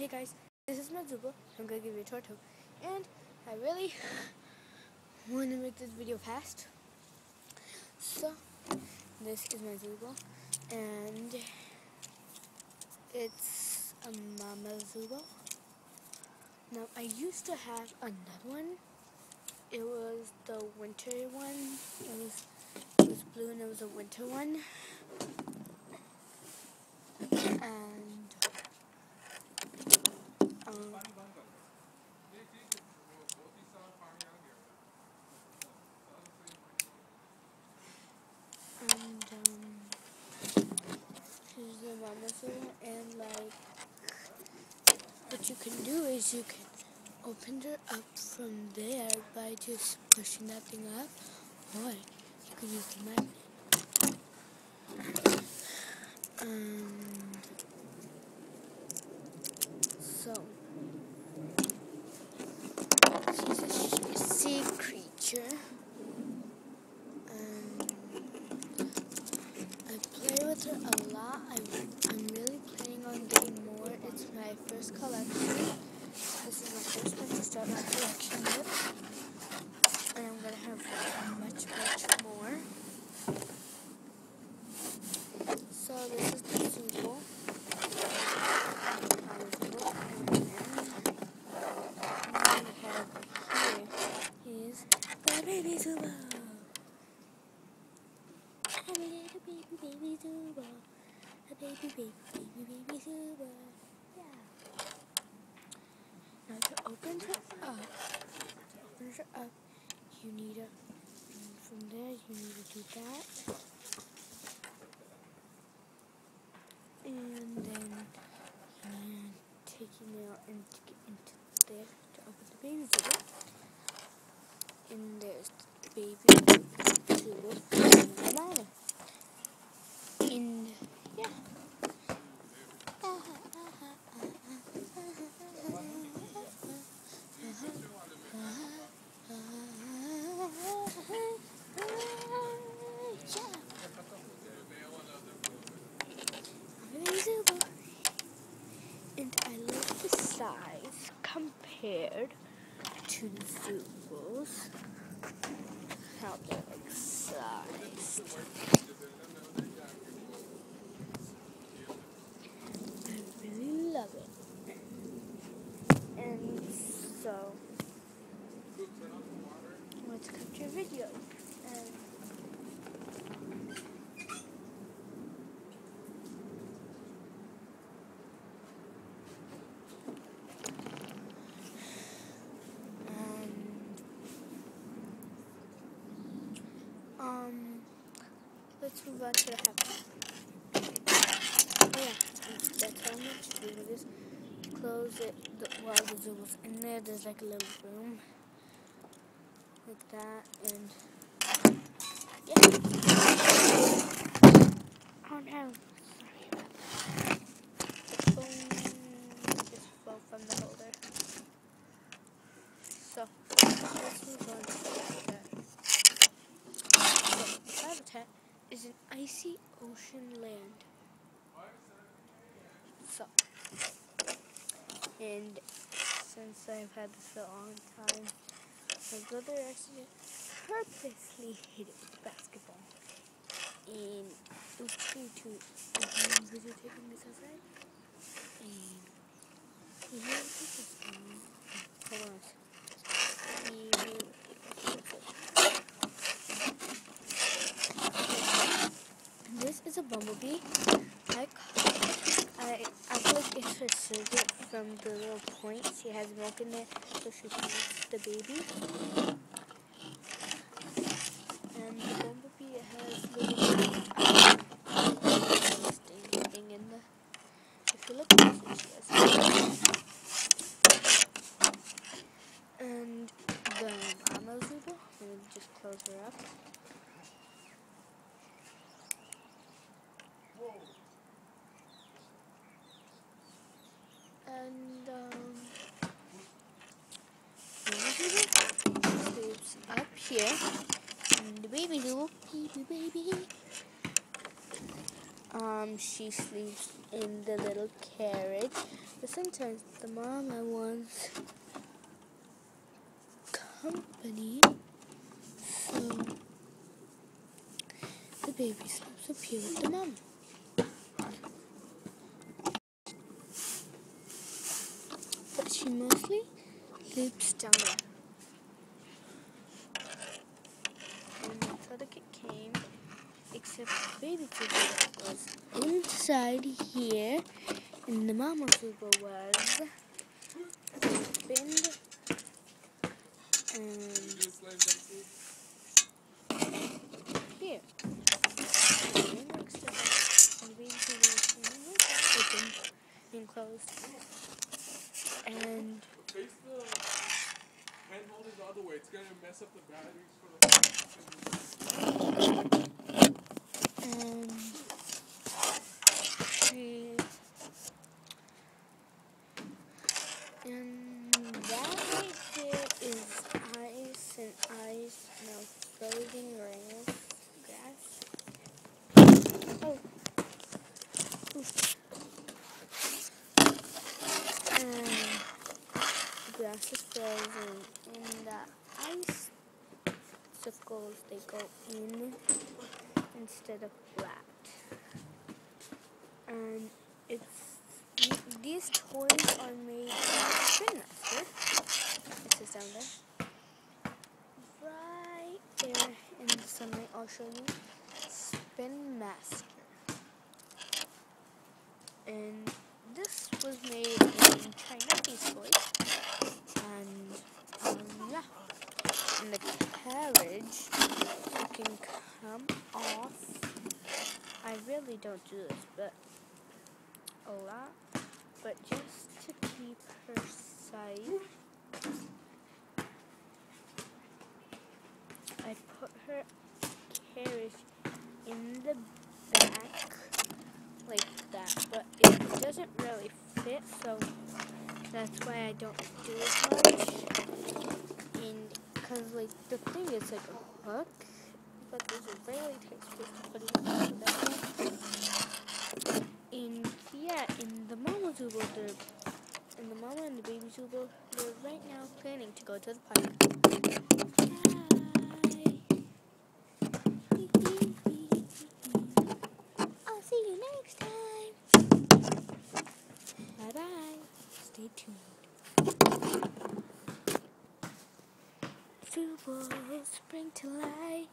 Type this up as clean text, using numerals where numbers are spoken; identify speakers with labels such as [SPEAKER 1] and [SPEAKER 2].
[SPEAKER 1] Hey guys, this is Mazuba. I'm gonna give you a Torto, and I really want to make this video fast. So, this is Mazuba, and it's a Mama Zubo. Now, I used to have another one. It was the winter one. It was blue, and it was a winter one. And here's the Mama Zubo, and what you can do is you can open it up from there by just pushing that thing up, or you can use the magnet. So, she's a sea creature, and I play with her a lot. I'm really planning on getting more. It's my first collection. This is my first one to start my collection with, and I'm gonna have much more. So this is the Zubo. Baby Zubo. I'm a little baby Zubo. A baby Zubo. Yeah. Now to open her up, you need from there you need to do that. And then you take your nail and stick it into there to open the baby Zubo. And there's the baby Zubo and the mama. And yeah. And I love the size compared to the Zubos. How they're like sized. I really love it. And so, let's cut your video. Let's move on to the house. Oh yeah, that's how much to do with this. Close it while the Zubo's in there. There's like a little room. Like that, and yeah. Oh no, sorry about that. The phone just fell from the holder. So, let's move on to that. So, the habitat is an icy ocean land. So, and since I've had this for a long time, my brother actually purposely hit it with a basketball. And it was pretty too videotaping this outside. And he really took this one. Hold on. This is a bumblebee. I feel like it's her surrogate from the little point. She has milk in there, so she feeds the baby. And the bumblebee has little thing in there. If you look closely, she has. And the Mama Zubo, I'm going to just close her up. And sleeps up here. And the baby Zubo, baby. she sleeps in the little carriage, but sometimes the mama wants company, so the baby sleeps up here with the mama. But she mostly sleeps down there. And that's how the kid came, except the baby Zubo was inside here, and the mama Zubo was opened, and here. And next to that, the baby Zubo was open and closed. And
[SPEAKER 2] face the handhold the other way. It's gonna mess up the batteries for the
[SPEAKER 1] and that right there is ice and ice, no, frozen grass. Oh. Oof. The grass is frozen, and the icicles, they go in instead of flat. And these toys are made by Spin Master. This is down there. Right there in the sunlight, I'll show you. Spin Master. And this was made in China, these toys. And yeah. And the carriage can come off. I really don't do this, but a lot. But just to keep her safe, I put her carriage in the back like that. But it doesn't really fit, so that's why I don't do as much. And because like the thing is like a hook, but there's a really tight space to put it in that. And yeah, in the mama Zubo, and the mama and the baby Zubo, they're right now planning to go to the park. Bye. I'll see you next time. Bye bye. Stay tuned. Zubo, spring to life.